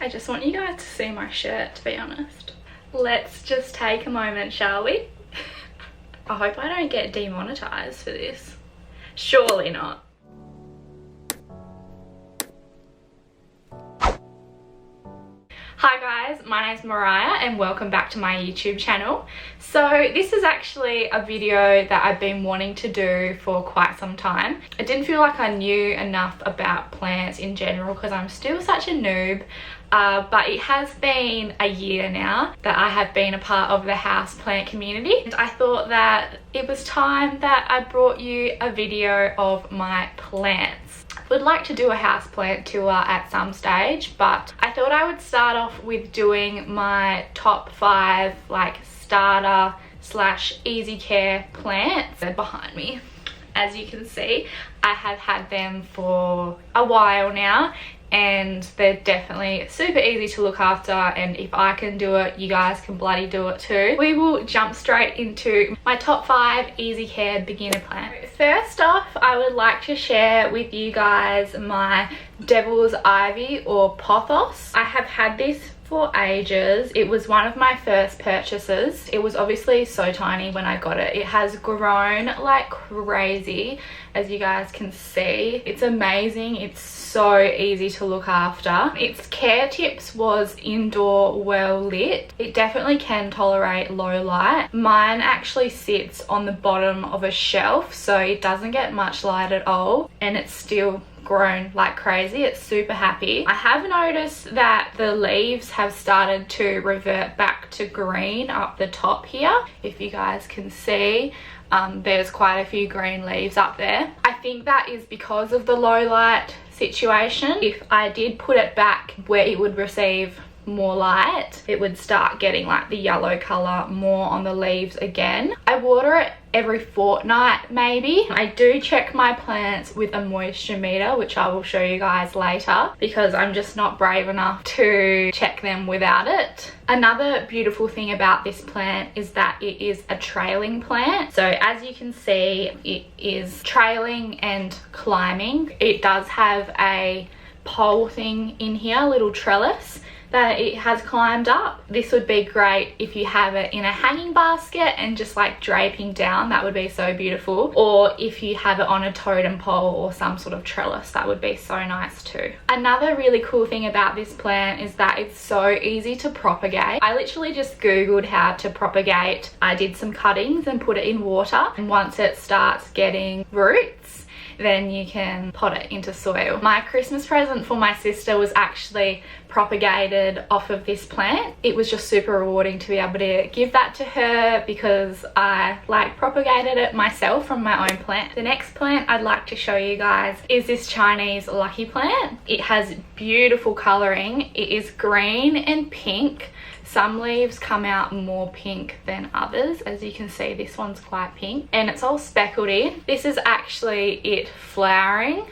I just want you guys to see my shirt, to be honest. Let's just take a moment, shall we? I hope I don't get demonetized for this. Surely not. Hi guys, my name's Moriah and welcome back to my YouTube channel. So this is actually a video that I've been wanting to do for quite some time. I didn't feel like I knew enough about plants in general because I'm still such a noob. But it has been a year now that I have been a part of the houseplant community, and I thought that it was time that I brought you a video of my plants. I would like to do a houseplant tour at some stage, but I thought I would start off with doing my top 5 like starter / easy care plants. They're behind me. As you can see, I have had them for a while now, and they're definitely super easy to look after, and if I can do it, you guys can bloody do it too. We will jump straight into my top 5 easy care beginner plants. First off, I would like to share with you guys my Devil's Ivy or Pothos. I have had this for ages. It was one of my first purchases. It was obviously so tiny when I got it. It has grown like crazy, as you guys can see. It's amazing. It's so easy to look after. Its care tips was indoor well lit. It definitely can tolerate low light. Mine actually sits on the bottom of a shelf, so it doesn't get much light at all, and it's still grown like crazy. It's super happy. I have noticed that the leaves have started to revert back to green up the top here. If you guys can see, there's quite a few green leaves up there. I think that is because of the low light situation. If I did put it back where it would receive more light, it would start getting like the yellow color more on the leaves again. I water it every fortnight maybe. I do check my plants with a moisture meter, which I will show you guys later, because I'm just not brave enough to check them without it. Another beautiful thing about this plant is that it is a trailing plant. So as you can see, it is trailing and climbing. It does have a pole thing in here, a little trellis that it has climbed up. This would be great if you have it in a hanging basket and just like draping down. That would be so beautiful. Or if you have it on a totem pole or some sort of trellis, that would be so nice too. Another really cool thing about this plant is that it's so easy to propagate. I literally just googled how to propagate. I did some cuttings and put it in water, and once it starts getting roots, then you can pot it into soil. My Christmas present for my sister was actually propagated off of this plant. It was just super rewarding to be able to give that to her because I like propagated it myself from my own plant. The next plant I'd like to show you guys is this Chinese lucky plant. It has beautiful coloring. It is green and pink. Some leaves come out more pink than others. As you can see, this one's quite pink and it's all speckled in. This is actually it flowering.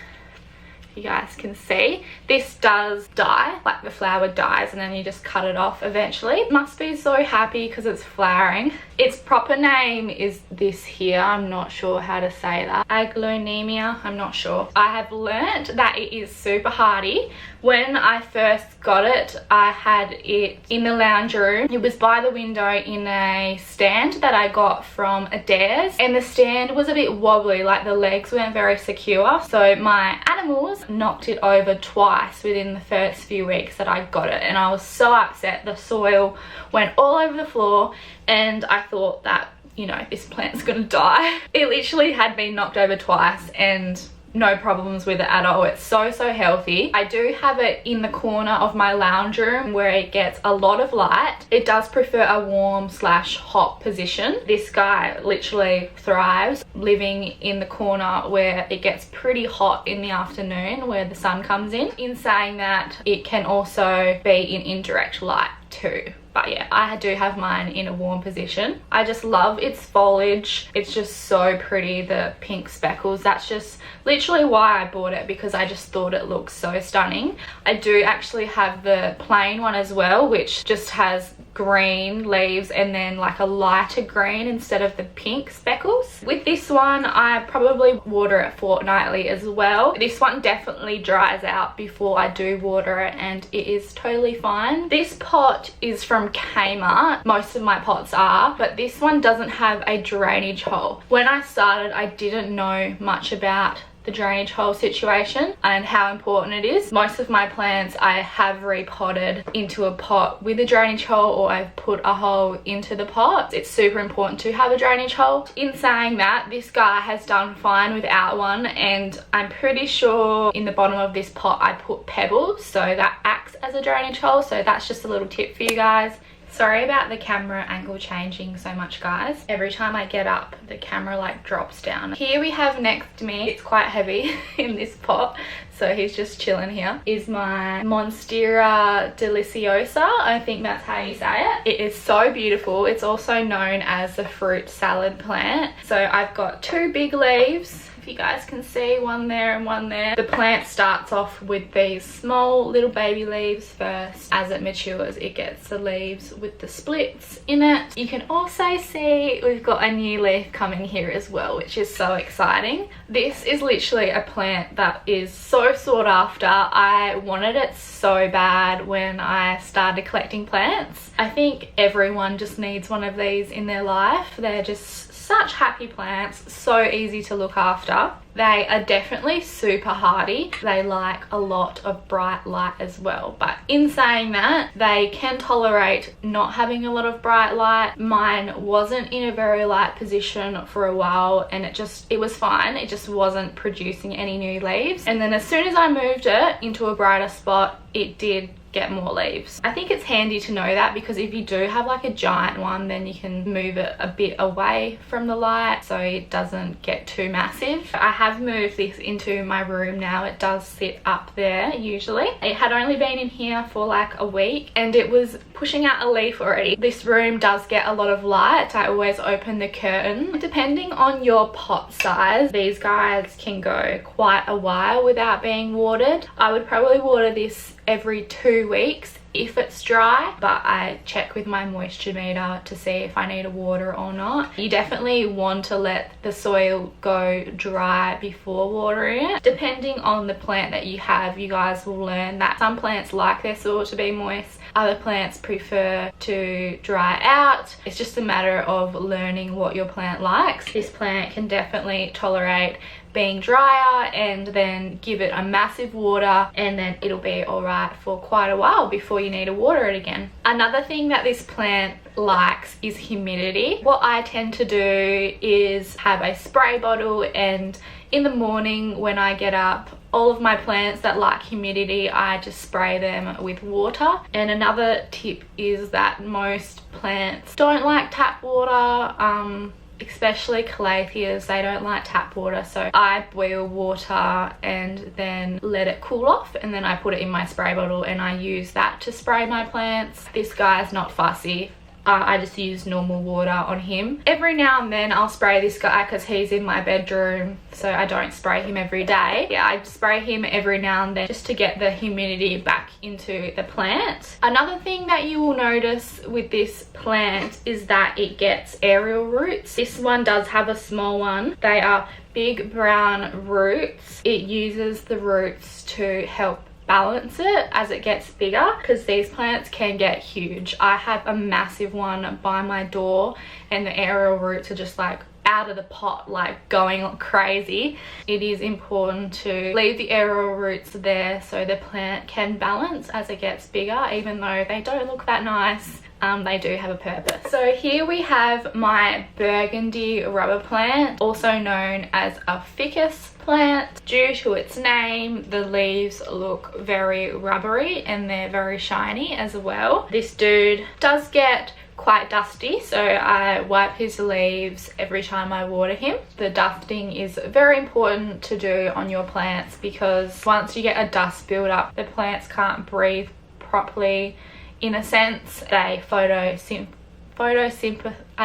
You guys can see this does die, like the flower dies and then you just cut it off eventually. It must be so happy because it's flowering. Its proper name is this here. I'm not sure how to say that. Aglaonema, I'm not sure. I have learnt that it is super hardy. When I first got it, I had it in the lounge room. It was by the window in a stand that I got from Adairs, and the stand was a bit wobbly, like the legs weren't very secure, so my animals knocked it over twice within the first few weeks that I got it, and I was so upset. The soil went all over the floor and I thought that, you know, this plant's gonna die. It literally had been knocked over twice and no problems with it at all. It's so healthy. I do have it in the corner of my lounge room where it gets a lot of light. It does prefer a warm / hot position. This guy literally thrives living in the corner where it gets pretty hot in the afternoon where the sun comes in. In saying that, it can also be in indirect light too. But yeah, I do have mine in a warm position. I just love its foliage. It's just so pretty, the pink speckles. That's just literally why I bought it, because I just thought it looked so stunning. I do actually have the plain one as well, which just has green leaves and then like a lighter green instead of the pink speckles. With this one, I probably water it fortnightly as well. This one definitely dries out before I do water it, and it is totally fine. This pot is from Kmart. Most of my pots are, but this one doesn't have a drainage hole. When I started, I didn't know much about the drainage hole situation and how important it is. Most of my plants I have repotted into a pot with a drainage hole, or I've put a hole into the pot. It's super important to have a drainage hole. In saying that, this guy has done fine without one, and I'm pretty sure in the bottom of this pot I put pebbles, so that acts as a drainage hole. So that's just a little tip for you guys. Sorry about the camera angle changing so much, guys. Every time I get up, the camera like drops down. Here we have next to me, it's quite heavy in this pot, so he's just chilling here, is my Monstera Deliciosa. I think that's how you say it. It is so beautiful. It's also known as the fruit salad plant. So I've got two big leaves. If you guys can see, one there and one there. The plant starts off with these small little baby leaves first. As it matures, it gets the leaves with the splits in it. You can also see we've got a new leaf coming here as well, which is so exciting. This is literally a plant that is so sought after. I wanted it so bad when I started collecting plants. I think everyone just needs one of these in their life. They're just such happy plants, so easy to look after. They are definitely super hardy. They like a lot of bright light as well, but in saying that, they can tolerate not having a lot of bright light. Mine wasn't in a very light position for a while, and it was fine. It just wasn't producing any new leaves, and then as soon as I moved it into a brighter spot, it did get more leaves. I think it's handy to know that, because if you do have like a giant one, then you can move it a bit away from the light so it doesn't get too massive. I have moved this into my room now. It does sit up there usually. It had only been in here for like a week and it was pushing out a leaf already. This room does get a lot of light. I always open the curtain. Depending on your pot size, these guys can go quite a while without being watered. I would probably water this every 2 weeks if it's dry, but I check with my moisture meter to see if I need a water or not. You definitely want to let the soil go dry before watering it. Depending on the plant that you have, you guys will learn that some plants like their soil to be moist, other plants prefer to dry out. It's just a matter of learning what your plant likes. This plant can definitely tolerate being drier, and then give it a massive water, and then it'll be all right for quite a while before you need to water it again. Another thing that this plant likes is humidity. What I tend to do is have a spray bottle, and in the morning when I get up, all of my plants that like humidity, I just spray them with water. And another tip is that most plants don't like tap water, especially calatheas. They don't like tap water, so I boil water and then let it cool off, and then I put it in my spray bottle and I use that to spray my plants. This guy's not fussy. I just use normal water on him. Every now and then I'll spray this guy because he's in my bedroom, so I don't spray him every day. Yeah, I spray him every now and then just to get the humidity back into the plant. Another thing that you will notice with this plant is that it gets aerial roots. This one does have a small one. They are big brown roots. It uses the roots to help balance it as it gets bigger, because these plants can get huge. I have a massive one by my door and the aerial roots are just like out of the pot, like going crazy. It is important to leave the aerial roots there so the plant can balance as it gets bigger. Even though they don't look that nice, they do have a purpose. So here we have my Burgundy rubber plant, also known as a Ficus plant. Due to its name, the leaves look very rubbery and they're very shiny as well. This dude does get quite dusty, so I wipe his leaves every time I water him. The dusting is very important to do on your plants, because once you get a dust build-up, the plants can't breathe properly. In a sense, they I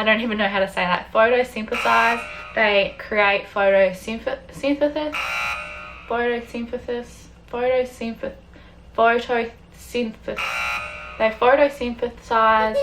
don't even know how to say that. Photosynthesize. They create photosynthesis. They photosynthesize.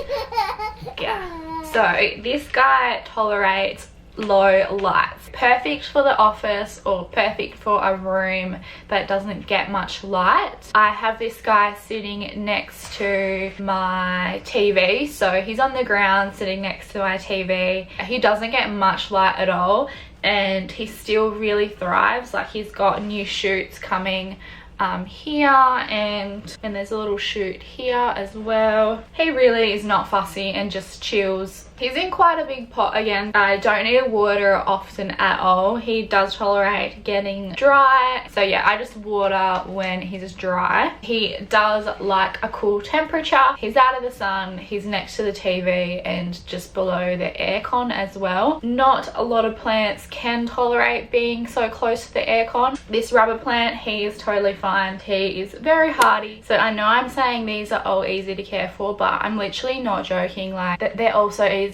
Yeah. So this guy tolerates low lights. Perfect for the office or perfect for a room that doesn't get much light. I have this guy sitting next to my TV, so he's on the ground sitting next to my TV. He doesn't get much light at all, and he still really thrives. Like, he's got new shoots coming here, and there's a little shoot here as well. He really is not fussy and just chills. He's in quite a big pot again. I don't need to water often at all. He does tolerate getting dry, so yeah, I just water when he's dry. He does like a cool temperature. He's out of the sun, he's next to the TV and just below the aircon as well. Not a lot of plants can tolerate being so close to the aircon. This rubber plant, he is totally fine. He is very hardy. So I know I'm saying these are all easy to care for, but I'm literally not joking. Like, they're all so easy.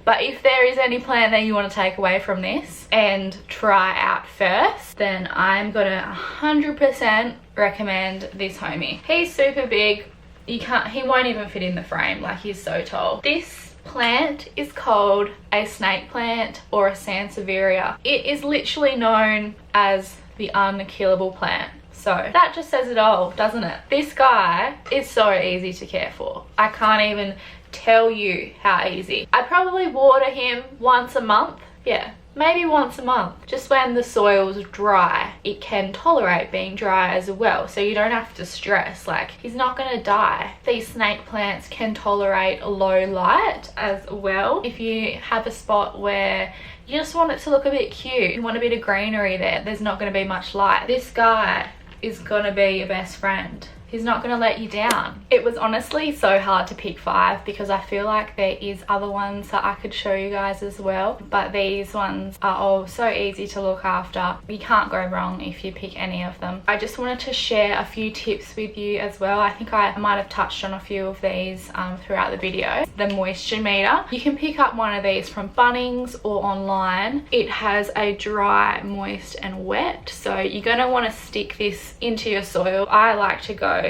But if there is any plant that you want to take away from this and try out first, then I'm gonna 100% recommend this homie. He's super big. He won't even fit in the frame. Like, he's so tall. This plant is called a snake plant or a Sansevieria. It is literally known as the unkillable plant. So that just says it all, doesn't it? This guy is so easy to care for. I can't even tell you how easy. I probably water him once a month. Yeah, maybe once a month. Just when the soil's dry. It can tolerate being dry as well, so you don't have to stress. Like, he's not gonna die. These snake plants can tolerate low light as well. If you have a spot where you just want it to look a bit cute, you want a bit of greenery there's not gonna be much light, this guy is gonna be your best friend. He's not gonna let you down. It was honestly so hard to pick 5 because I feel like there is other ones that I could show you guys as well, but these ones are all so easy to look after. You can't go wrong if you pick any of them. I just wanted to share a few tips with you as well. I think I might have touched on a few of these throughout the video. The moisture meter. You can pick up one of these from Bunnings or online. It has a dry, moist and wet, so you're gonna want to stick this into your soil. I like to go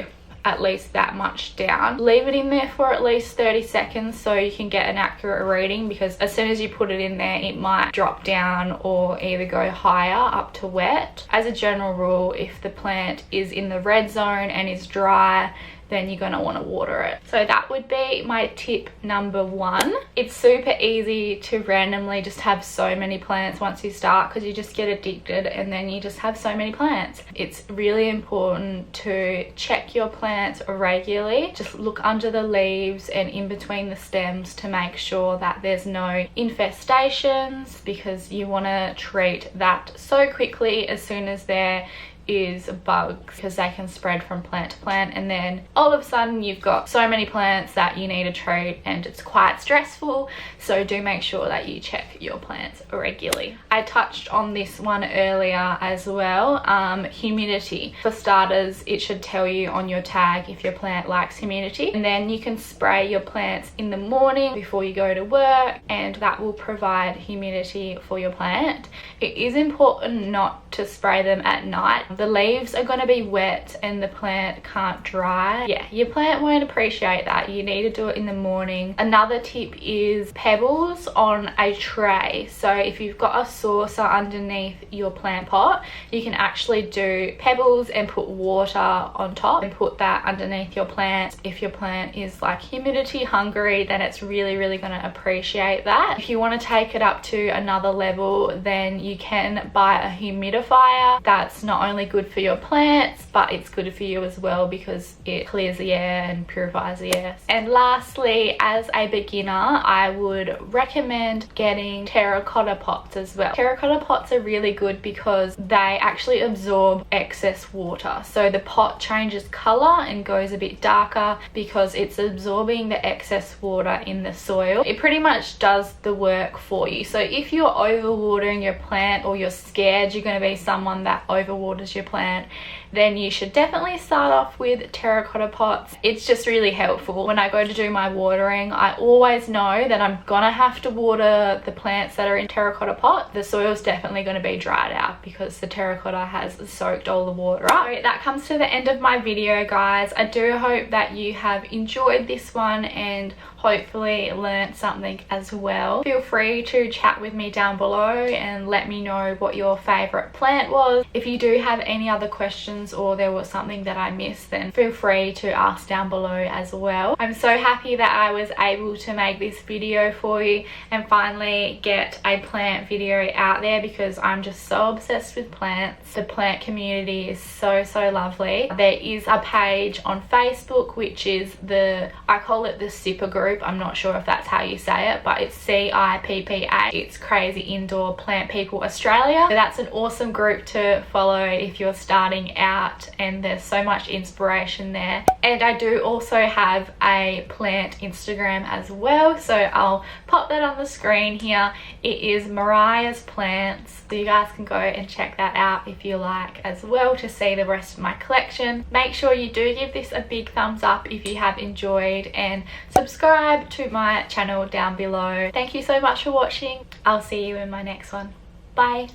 at least that much down. Leave it in there for at least 30 seconds so you can get an accurate reading, because as soon as you put it in there, it might drop down or either go higher up to wet. As a general rule, if the plant is in the red zone and is dry, then you're gonna want to water it. So that would be my tip number 1. It's super easy to randomly just have so many plants once you start, because you just get addicted and then you just have so many plants. It's really important to check your plants regularly. Just look under the leaves and in between the stems to make sure that there's no infestations, because you want to treat that so quickly as soon as there is bugs, because they can spread from plant to plant, and then all of a sudden you've got so many plants that you need to treat and it's quite stressful. So do make sure that you check your plants regularly. I touched on this one earlier as well. Humidity. For starters, it should tell you on your tag if your plant likes humidity, and then you can spray your plants in the morning before you go to work, and that will provide humidity for your plant. It is important not to spray them at night. The leaves are going to be wet and the plant can't dry. Yeah, your plant won't appreciate that. You need to do it in the morning. Another tip is pebbles on a tray. So if you've got a saucer underneath your plant pot, you can actually do pebbles and put water on top and put that underneath your plant. If your plant is like humidity hungry, then it's really going to appreciate that. If you want to take it up to another level, then you can buy a humidifier. That's not only good for your plants, but it's good for you as well, because it clears the air and purifies the air. And lastly, as a beginner, I would recommend getting terracotta pots as well. Terracotta pots are really good because they actually absorb excess water. So the pot changes color and goes a bit darker because it's absorbing the excess water in the soil. It pretty much does the work for you. So if you're overwatering your plant, or you're scared you're going to be someone that overwaters your plant then you should definitely start off with terracotta pots. It's just really helpful. When I go to do my watering, I always know that I'm gonna have to water the plants that are in terracotta pot. The soil's definitely going to be dried out because the terracotta has soaked all the water up. So that comes to the end of my video, guys. I do hope that you have enjoyed this one and hopefully learned something as well. Feel free to chat with me down below and let me know what your favorite plant was. If you do have any other questions or there was something that I missed, then feel free to ask down below as well. I'm so happy that I was able to make this video for you and finally get a plant video out there, because I'm just so obsessed with plants. The plant community is so lovely. There is a page on Facebook which is I call it the Sipper group. I'm not sure if that's how you say it, but it's CIPPA. It's Crazy Indoor Plant People Australia. So that's an awesome group to follow if you're starting out, and there's so much inspiration there. And I do also have a plant Instagram as well, so I'll pop that on the screen here. It is Moriah's Plants, so you guys can go and check that out if you like as well to see the rest of my collection. Make sure you do give this a big thumbs up if you have enjoyed, and subscribe to my channel down below. Thank you so much for watching. I'll see you in my next one. Bye.